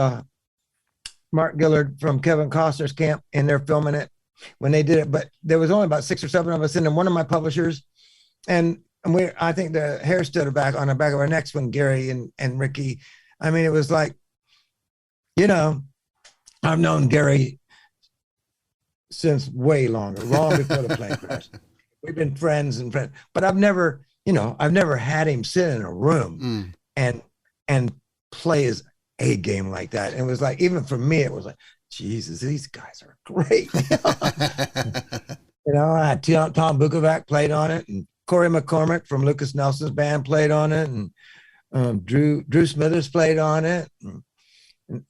Mark Gillard from Kevin Costner's camp, and they're filming it when they did it. But there was only about 6 or 7 of us, and then one of my publishers. And I think the hair stood back on the back of our necks when Gary and Ricky, I mean, it was like, I've known Gary since way longer, long before the plane crash. We've been friends and friends, but I've never had him sit in a room and play his A game like that. And it was like, even for me, it was like, Jesus, these guys are great. I had Tom Bukovac played on it, and Corey McCormick from Lucas Nelson's band played on it, and Drew Smithers played on it. And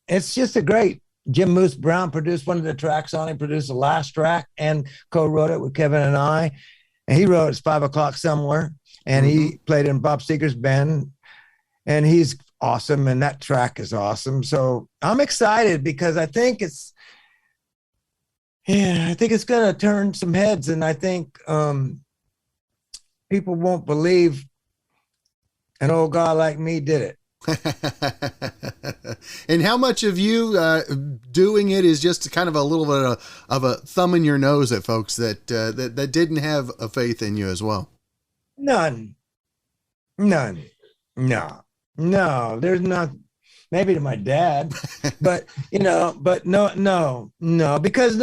it's just a great. Jim Moose Brown produced one of the tracks on it, produced the last track, and co-wrote it with Kevin and I. And he wrote It's 5 O'Clock Somewhere, and he played in Bob Seger's band, and he's awesome, and that track is awesome. So I'm excited because I think it's going to turn some heads, and I think people won't believe an old guy like me did it. And how much of you doing it is just kind of a little bit of a thumb in your nose at folks that didn't have a faith in you as well? None. No, there's not. Maybe to my dad, but no, because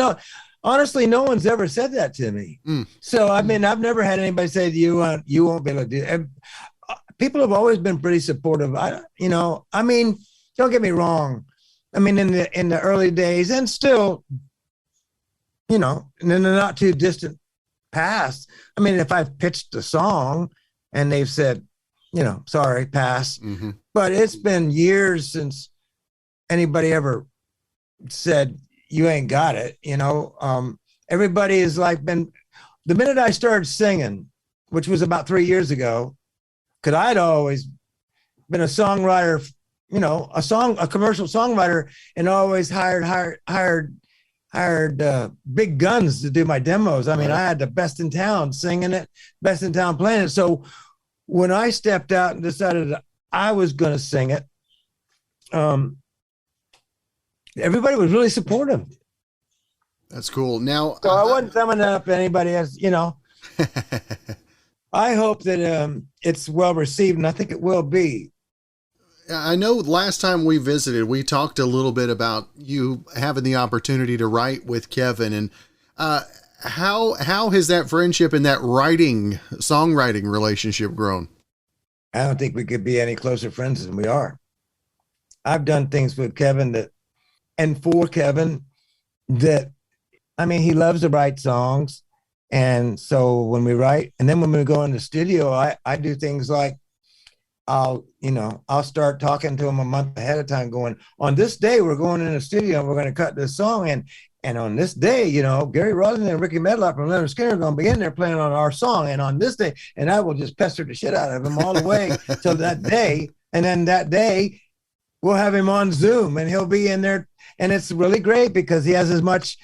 honestly, no one's ever said that to me. So, I mean, I've never had anybody say to you, you won't be able to do it. People have always been pretty supportive. I mean, don't get me wrong. I mean, in the early days, and still, and in the not too distant past, I mean, if I've pitched a song and they've said, sorry, pass. But it's been years since anybody ever said, you ain't got it. Everybody has the minute I started singing, which was about 3 years ago, because I'd always been a songwriter, a commercial songwriter, and always hired big guns to do my demos. I mean, I had the best in town singing it, best in town playing it. So when I stepped out and decided that I was going to sing it, everybody was really supportive. That's cool. Now, so I wasn't thumbing up anybody else, I hope that it's well received, and I think it will be. I know last time we visited, we talked a little bit about you having the opportunity to write with Kevin, and how has that friendship and that songwriting relationship grown? I don't think we could be any closer friends than we are. I've done things with Kevin and for Kevin that, I mean, he loves to write songs. And so when we write, and then when we go in the studio, I do things like I'll start talking to him a month ahead of time going, on this day, we're going in the studio and we're going to cut this song. And on this day, Gary Rosen and Ricky Medlock from Leonard Skinner are going to be in there playing on our song. And on this day, and I will just pester the shit out of him all the way till that day. And then that day, we'll have him on Zoom and he'll be in there. And it's really great because he has as much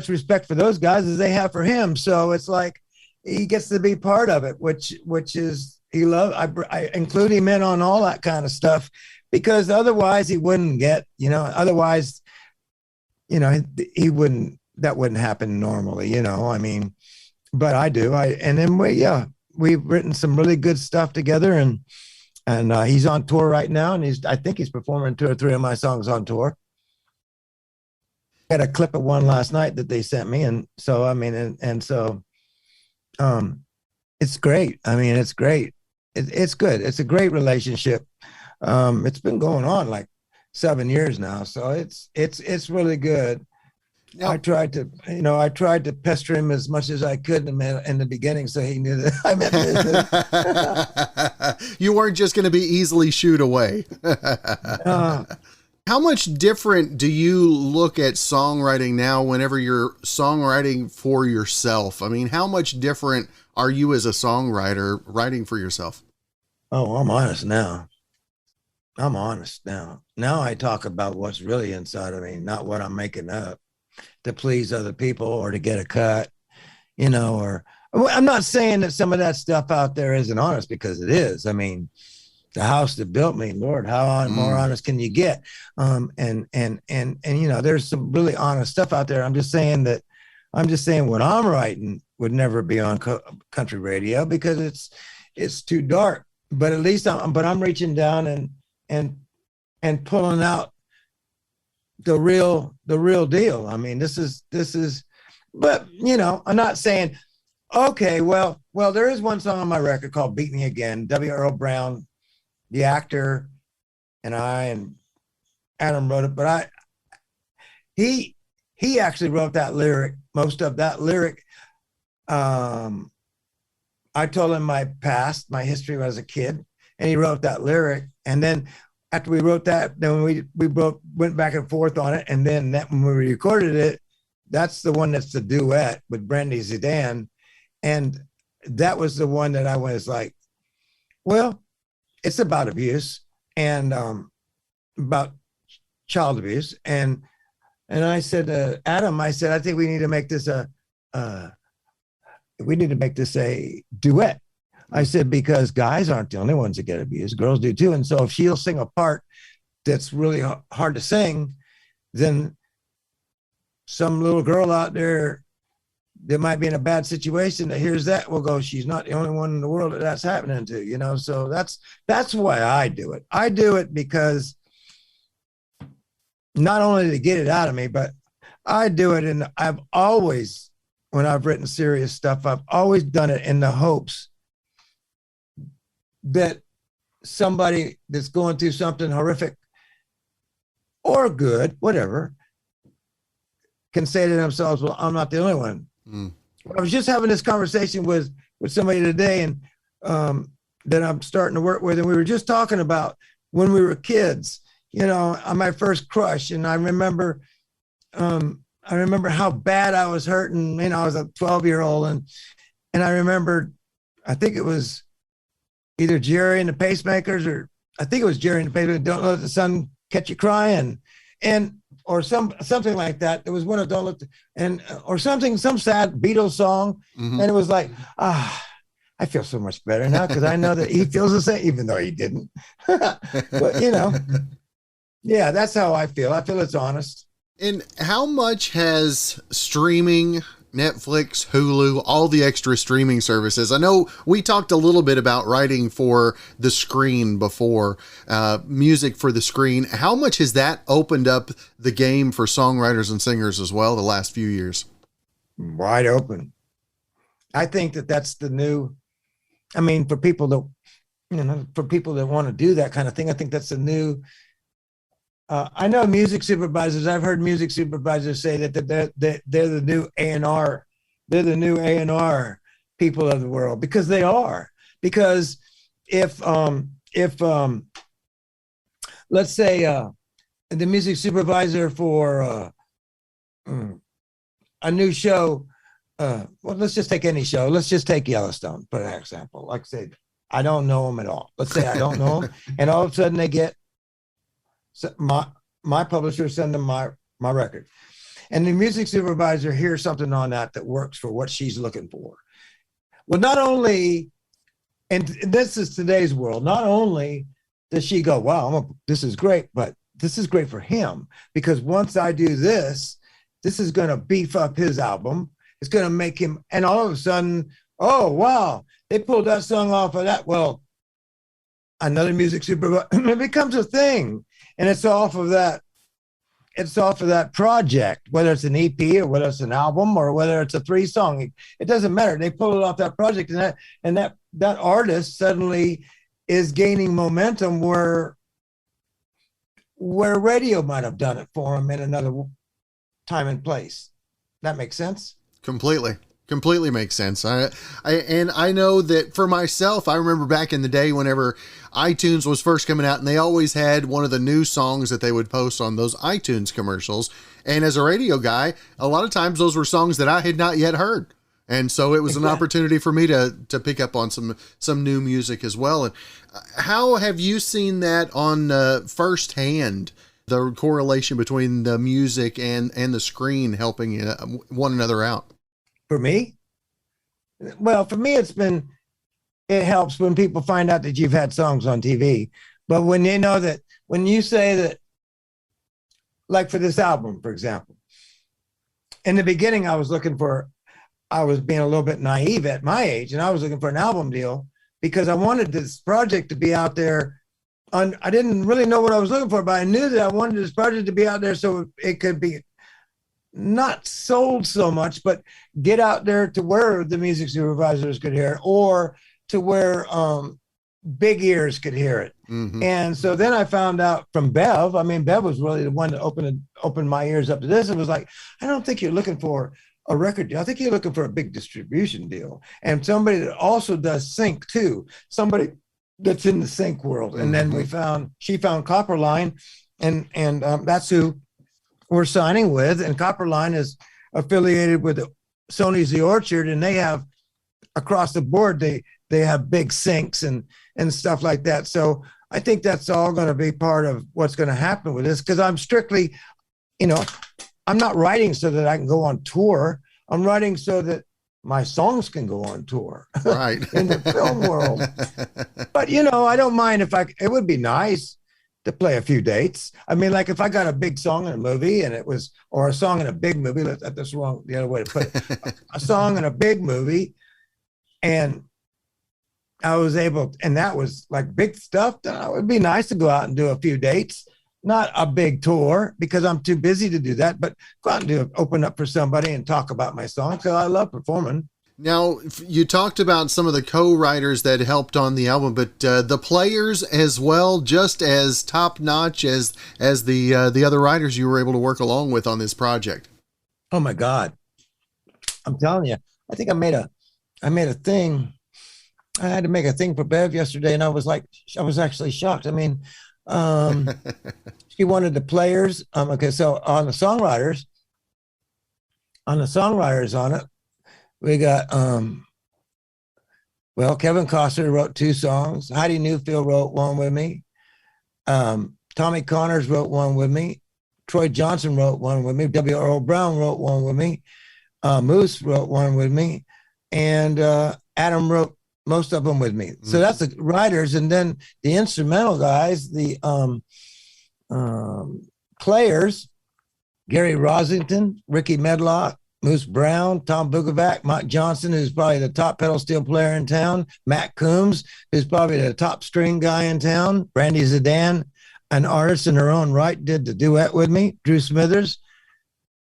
respect for those guys as they have for him. So it's like he gets to be part of it, which is he loves. I include him in on all that kind of stuff because otherwise he wouldn't get, otherwise, he wouldn't, that wouldn't happen normally, I mean, but I do. And then we've written some really good stuff together, and he's on tour right now, and I think he's performing 2 or 3 of my songs on tour. I had a clip of one last night that they sent me, and so I mean, so it's great. I mean, it's great. It's good. It's a great relationship. It's been going on like 7 years now, so it's really good. Now, I tried to pester him as much as I could in the beginning, so he knew that I meant business. You weren't just going to be easily shooed away. How much different do you look at songwriting now whenever you're songwriting for yourself? I mean, how much different are you as a songwriter writing for yourself? Oh, I'm honest now. Now I talk about what's really inside of me, not what I'm making up to please other people or to get a cut, or I'm not saying that some of that stuff out there isn't honest, because it is. I mean, the house that built me, Lord, how more honest can you get? And there's some really honest stuff out there. I'm just saying what I'm writing would never be on country radio because it's too dark. But at least I'm reaching down and pulling out the real deal. I mean, this is, but you know, I'm not saying, okay, well, there is one song on my record called Beat Me Again. W. Earl Brown, the actor, and I and Adam wrote it, but he actually wrote that lyric, most of that lyric. I told him my past, my history as a kid, and he wrote that lyric. And then after we wrote that, then we both went back and forth on it. And then when we recorded it, that's the one that's the duet with Brandy Zidane. And that was the one that I was like, well, it's about abuse and about child abuse. And I said, Adam, I said, I think we need to make this a duet. I said, because guys aren't the only ones that get abused, girls do too. And so if she'll sing a part that's really hard to sing, then some little girl out there that might be in a bad situation that hears that will go, she's not the only one in the world that's happening to, you know? So that's why I do it. I do it because not only to get it out of me, but I do it. And I've always, when I've written serious stuff, I've always done it in the hopes that somebody that's going through something horrific or good, whatever, can say to themselves, well, I'm not the only one. Mm. I was just having this conversation with somebody today, and that I'm starting to work with, and we were just talking about when we were kids, you know, on my first crush. And I remember how bad I was hurting. You know, I was a 12-year-old, and I remember, I think it was either Jerry and the Pacemakers, or I think it was Jerry and the Pacemakers, Don't Let the Sun Catch You Crying, or something like that. There was one of Don't Let or something, some sad Beatles song. Mm-hmm. And it was like, I feel so much better now because I know that he feels the same, even though he didn't. But, you know, yeah, that's how I feel. I feel it's honest. And how much has streaming, Netflix, Hulu, all the extra streaming services? I know we talked a little bit about writing for the screen before, music for the screen. How much has that opened up the game for songwriters and singers as well the last few years? Wide open. I think that's the new, I mean, for people that, you know, for people that want to do that kind of thing, I think that's the new. I know music supervisors. I've heard music supervisors say that they're the new A&R. They're the new A&R people of the world, because they are. Because if let's say the music supervisor for a new show, well, let's just take any show. Let's just take Yellowstone, for an example. Like I said, I don't know them at all. Let's say I don't know them, and all of a sudden they get. So my publisher send them my record, and the music supervisor hears something on that works for what she's looking for. Well, not only, and this is today's world, not only does she go, wow, this is great, but this is great for him, because once I do this is going to beef up his album. It's going to make him, and all of a sudden, oh, wow, they pulled that song off of that. Well, another music supervisor, it becomes a thing. And it's off of that project, whether it's an EP or whether it's an album or whether it's a 3-song. It doesn't matter. They pull it off that project, and that artist suddenly is gaining momentum where radio might have done it for him in another time and place. That makes sense? Completely makes sense. And I know that for myself, I remember back in the day whenever iTunes was first coming out, and they always had one of the new songs that they would post on those iTunes commercials. And as a radio guy, a lot of times those were songs that I had not yet heard. And so it was an opportunity for me to pick up on some new music as well. And how have you seen that on firsthand, the correlation between the music and the screen helping one another out? For me? Well, for me, it helps when people find out that you've had songs on TV. But when they know that, when you say that, like for this album, for example, in the beginning, I was being a little bit naive at my age, and I was looking for an album deal because I wanted this project to be out there I didn't really know what I was looking for, but I knew that I wanted this project to be out there so it could be not sold so much, but get out there to where the music supervisors could hear it, or to where big ears could hear it. Mm-hmm. And so then I found out from Bev. I mean, Bev was really the one that opened my ears up to this. It was like, I don't think you're looking for a record deal. I think you're looking for a big distribution deal, and somebody that also does sync too. Somebody that's in the sync world. And then she found Copperline, and that's who we're signing with. And Copperline is affiliated with Sony's The Orchard, and they have across the board, they have big syncs and stuff like that. So I think that's all going to be part of what's going to happen with this, because I'm strictly, I'm not writing so that I can go on tour. I'm writing so that my songs can go on tour, right? In the film world. But I don't mind it would be nice to play a few dates. I mean, like if I got a big song in a movie or a song in a big movie, that's wrong, the other way to put it, a song in a big movie, and I was able, and that was like big stuff, then it would be nice to go out and do a few dates. Not a big tour because I'm too busy to do that, but go out and open up for somebody and talk about my song, because I love performing. Now, you talked about some of the co-writers that helped on the album, but the players as well, just as top-notch as the other writers you were able to work along with on this project. Oh my God. I'm telling you, I think I made a thing. I had to make a thing for Bev yesterday, and I was actually shocked. I mean, she wanted the players. Okay, so on the songwriters on it, we got Kevin Costner wrote 2 songs. Heidi Newfield wrote one with me. Tommy Connors wrote one with me. Troy Johnson wrote one with me. W. Earl Brown wrote one with me. Moose wrote one with me, and Adam wrote most of them with me. So that's the writers, and then the instrumental guys, the players, Gary Rosington, Ricky Medlock, Moose Brown, Tom Bukovac, Mike Johnson, who's probably the top pedal steel player in town, Matt Coombs, who's probably the top string guy in town, Brandy Zidane, an artist in her own right, did the duet with me, Drew Smithers.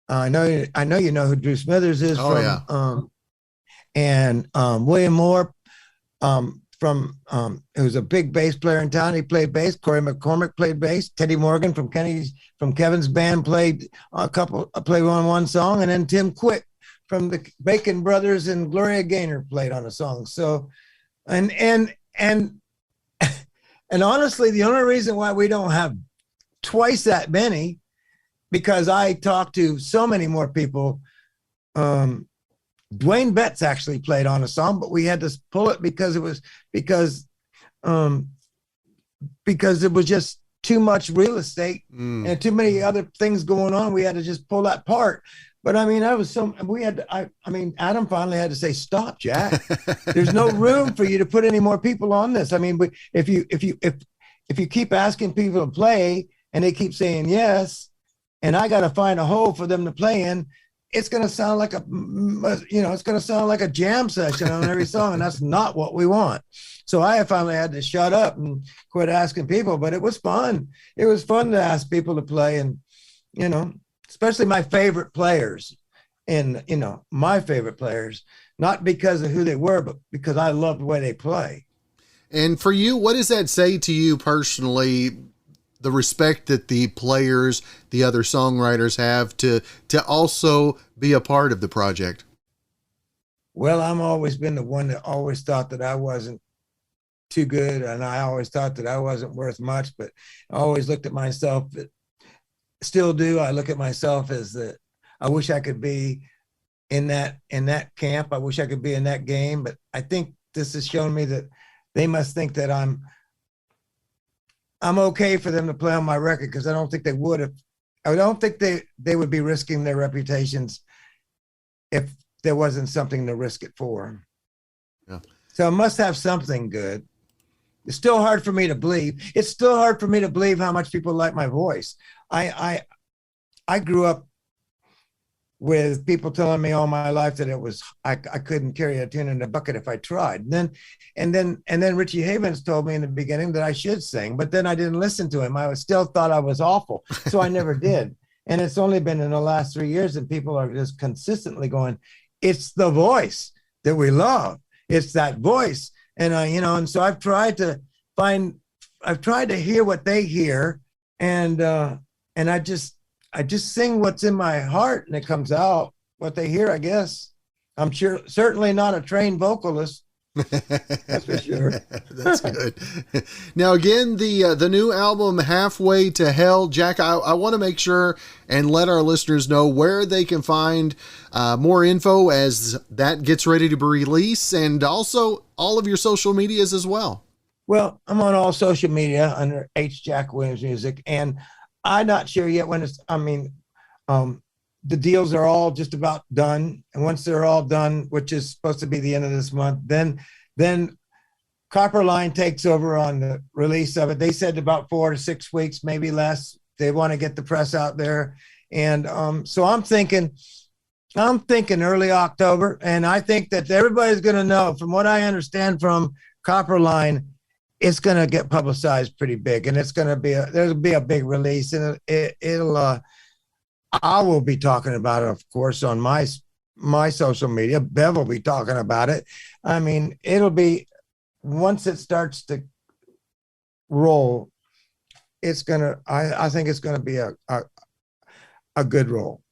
I know you know who Drew Smithers is and William Moore, who's a big bass player in town. He played bass. Corey McCormick played bass. Teddy Morgan from Kevin's band played on one song, and then Tim Quick from the Bacon Brothers and Gloria Gaynor played on a song. So, and honestly, the only reason why we don't have twice that many, because I talked to so many more people. Dwayne Betts actually played on a song, but we had to pull it because it was just too much real estate and too many other things going on. We had to just pull that part. But I mean, Adam finally had to say, "Stop, Jack. There's no room for you to put any more people on this." I mean, if you keep asking people to play and they keep saying yes, and I got to find a hole for them to play in, it's going to sound like a jam session on every song, and that's not what we want. So I finally had to shut up and quit asking people, but it was fun. It was fun to ask people to play, and, especially my favorite players, not because of who they were, but because I love the way they play. And for you, what does that say to you personally, the respect that the players, the other songwriters have to also be a part of the project? Well, I'm always been the one that always thought that I wasn't too good, and I always thought that I wasn't worth much, but I always looked at myself, still do. I look at myself as that I wish I could be in that camp. I wish I could be in that game, but I think this has shown me that they must think that I'm okay for them to play on my record, because I don't think they would I don't think they would be risking their reputations if there wasn't something to risk it for. Yeah. So it must have something good. It's still hard for me to believe. It's still hard for me to believe how much people like my voice. I grew up with people telling me all my life that I couldn't carry a tune in a bucket if I tried. And then Richie Havens told me in the beginning that I should sing, but then I didn't listen to him. I still thought I was awful, so I never did. And it's only been in the last 3 years that people are just consistently going, it's the voice that we love. It's that voice. And and so I've tried to hear what they hear, and I just sing what's in my heart, and it comes out what they hear, I guess. I'm certainly not a trained vocalist. That's for sure. That's good. Now, again, the new album, Halfway to Hell. Jack, I want to make sure and let our listeners know where they can find more info as that gets ready to be released, and also all of your social medias as well. Well, I'm on all social media under H. Jack Williams Music, and I'm not sure yet when the deals are all just about done. And once they're all done, which is supposed to be the end of this month, then Copperline takes over on the release of it. They said about 4 to 6 weeks, maybe less. They want to get the press out there. And so I'm thinking early October. And I think that everybody's going to know, from what I understand from Copperline, it's going to get publicized pretty big. And there'll be a big release. And I will be talking about it, of course, on my social media. Bev will be talking about it. I mean, it'll be, once it starts to roll, I think it's gonna be a good roll.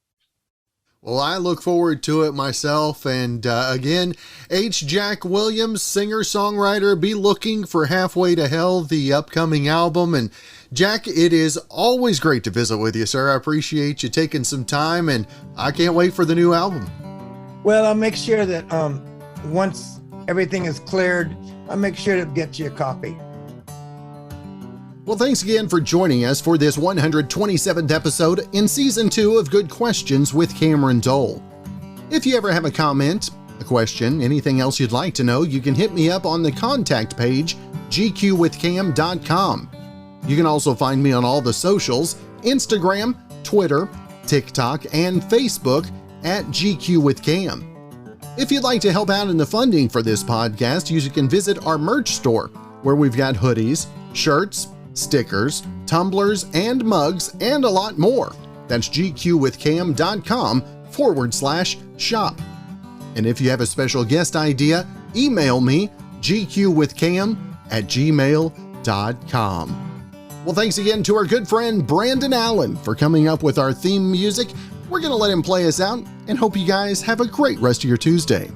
Well, I look forward to it myself. And again, H. Jack Williams, singer-songwriter, be looking for Halfway to Hell, the upcoming album. And Jack, it is always great to visit with you, sir. I appreciate you taking some time, and I can't wait for the new album. Well, I'll make sure that once everything is cleared, I'll make sure to get you a copy. Well, thanks again for joining us for this 127th episode in Season 2 of Good Questions with Cameron Dole. If you ever have a comment, a question, anything else you'd like to know, you can hit me up on the contact page, gqwithcam.com. You can also find me on all the socials, Instagram, Twitter, TikTok, and Facebook at GQWithCam. If you'd like to help out in the funding for this podcast, you can visit our merch store, where we've got hoodies, shirts, stickers, tumblers, and mugs, and a lot more. That's gqwithcam.com/shop. And if you have a special guest idea, email me, gqwithcam@gmail.com. Well, thanks again to our good friend Brandon Allen for coming up with our theme music. We're going to let him play us out and hope you guys have a great rest of your Tuesday.